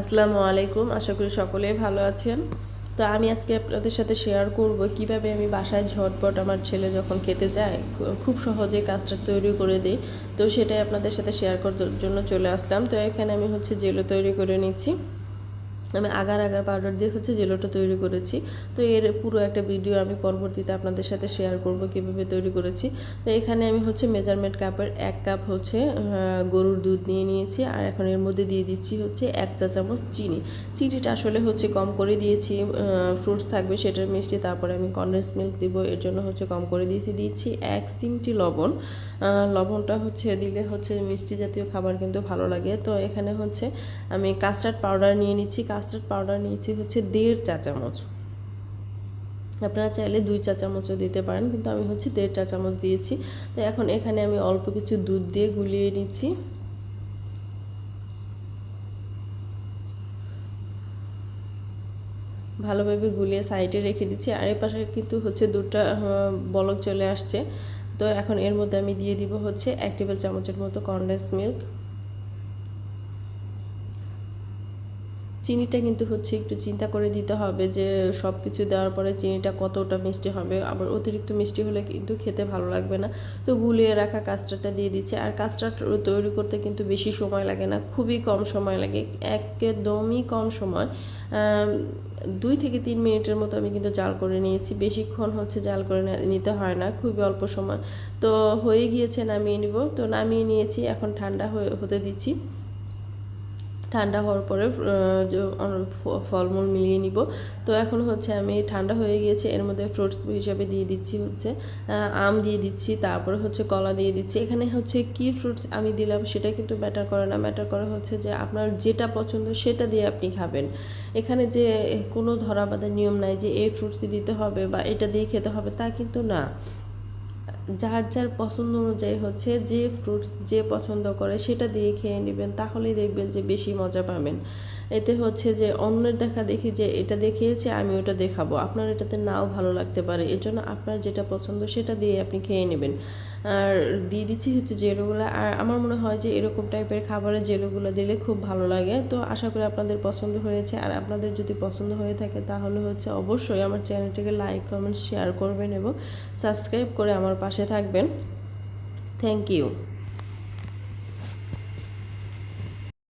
আসসালামু আলাইকুম, আশা করি সকলেই ভালো আছেন। তো আমি আজকে আপনাদের সাথে শেয়ার করব কিভাবে আমি বাসায় ঝটপট আমার ছেলে যখন খেতে যায় খুব সহজে কাজটা তৈরি করে দিই। তো সেটাই আপনাদের সাথে শেয়ার করার জন্য চলে আসলাম। তো এখানে আমি জেলো তৈরি করে নিচ্ছি। আমি আগার পাউডার দিয়ে জেলোটা তৈরি করেছি। তো এর পুরো একটা ভিডিও আমি পরবর্তীতে আপনাদের সাথে শেয়ার করব কিভাবে তৈরি করেছি। তো এখানে আমি মেজারমেন্ট কাপের 1 কাপ গরুর দুধ নিয়ে নিয়েছি, আর এখন এর মধ্যে দিয়ে দিচ্ছি 1 চা চামচ চিনি। চিনিটা আসলে কম করে দিয়েছি, ফ্রুটস থাকবে সেটার মিষ্টি, তারপরে আমি কনডেন্স মিল্ক দিব, এর জন্য কম করে দিয়েছি 1 চিমটি লবণ। লবণটা দিলে মিষ্টি জাতীয় খাবার কিন্তু ভালো লাগে। তো এখানে আমি কাস্টার্ড পাউডার নিয়ে নিচ্ছি। কাস্টার্ড পাউডার নিয়েছি 1.5 চা চামচ। আপনারা চাইলে 2 চা চামচও দিতে পারেন, কিন্তু আমি 1.5 চা চামচ দিয়েছি। তো এখন এখানে আমি অল্প কিছু দুধ দিয়ে গুলিয়ে নিচ্ছি। ভালোভাবে গুলিয়ে সাইডে রেখে দিচ্ছি। আর এই পাশে কিন্তু দুধটা বলক চলে আসছে। তো এখন এর মধ্যে আমি দিয়ে দিব 1 টেবিল চামচের মতো কনডেন্স মিল্ক। চিনিটা কিন্তু একটু চিন্তা করে দিতে হবে যে সব কিছু দেওয়ার পরে চিনিটা কতটা মিষ্টি হবে, আবার অতিরিক্ত মিষ্টি হলে কিন্তু খেতে ভালো লাগবে না। তো গুলিয়ে রাখা কাস্টার্ডটা দিয়ে দিচ্ছি। আর কাস্টার্ড তৈরি করতে কিন্তু বেশি সময় লাগে না, খুবই কম সময় লাগে, একদমই কম সময়। 2 থেকে 3 মিনিটের মতো আমি কিন্তু জাল করে নিয়েছি, বেশিক্ষণ জাল করে নিতে হয় না, খুবই অল্প সময়। তো হয়ে গিয়েছে, নামিয়ে নিব। তো নামিয়ে নিয়েছি, এখন ঠান্ডা হতে দিচ্ছি। ঠান্ডা হওয়ার পরে ফলমূল মিলিয়ে নিব। তো এখন আমি ঠান্ডা হয়ে গিয়েছে, এর মধ্যে ফ্রুটস হিসাবে দিয়ে দিচ্ছি আম দিয়ে দিচ্ছি, তারপরে কলা দিয়ে দিচ্ছি। এখানে কি ফ্রুটস আমি দিলাম সেটা কিন্তু ম্যাটার করে না, ম্যাটার করে যে আপনার যেটা পছন্দ সেটা দিয়ে আপনি খাবেন। এখানে যে কোনো ধরা বাঁধা নিয়ম নাই যে এই ফ্রুটসই দিতে হবে বা এটা দিয়ে খেতে হবে, তা কিন্তু না। যার যার পছন্দ অনুযায়ী যে ফ্রুটস যে পছন্দ করে সেটা দিয়ে খেয়ে নেবেন, তাহলেই দেখবেন যে বেশি মজা পাবেন। এতে যে অন্যের দেখা দেখি যে এটা দিয়ে খেয়েছে, আমি ওটা দেখাবো, আপনার এটাতে নাও ভালো লাগতে পারে। এর জন্য আপনার যেটা পছন্দ সেটা দিয়ে আপনি খেয়ে নেবেন। আর দিয়ে দিচ্ছি জেলোগুলো। আর আমার মনে হয় যে এরকম টাইপের খাবারে জেলোগুলো দিলে খুব ভালো লাগে। তো আশা করি আপনাদের পছন্দ হয়েছে। আর আপনাদের যদি পছন্দ হয়ে থাকে তাহলে অবশ্যই আমার চ্যানেলটিকে লাইক, কমেন্ট, শেয়ার করবেন এবং সাবস্ক্রাইব করে আমার পাশে থাকবেন। Thank you.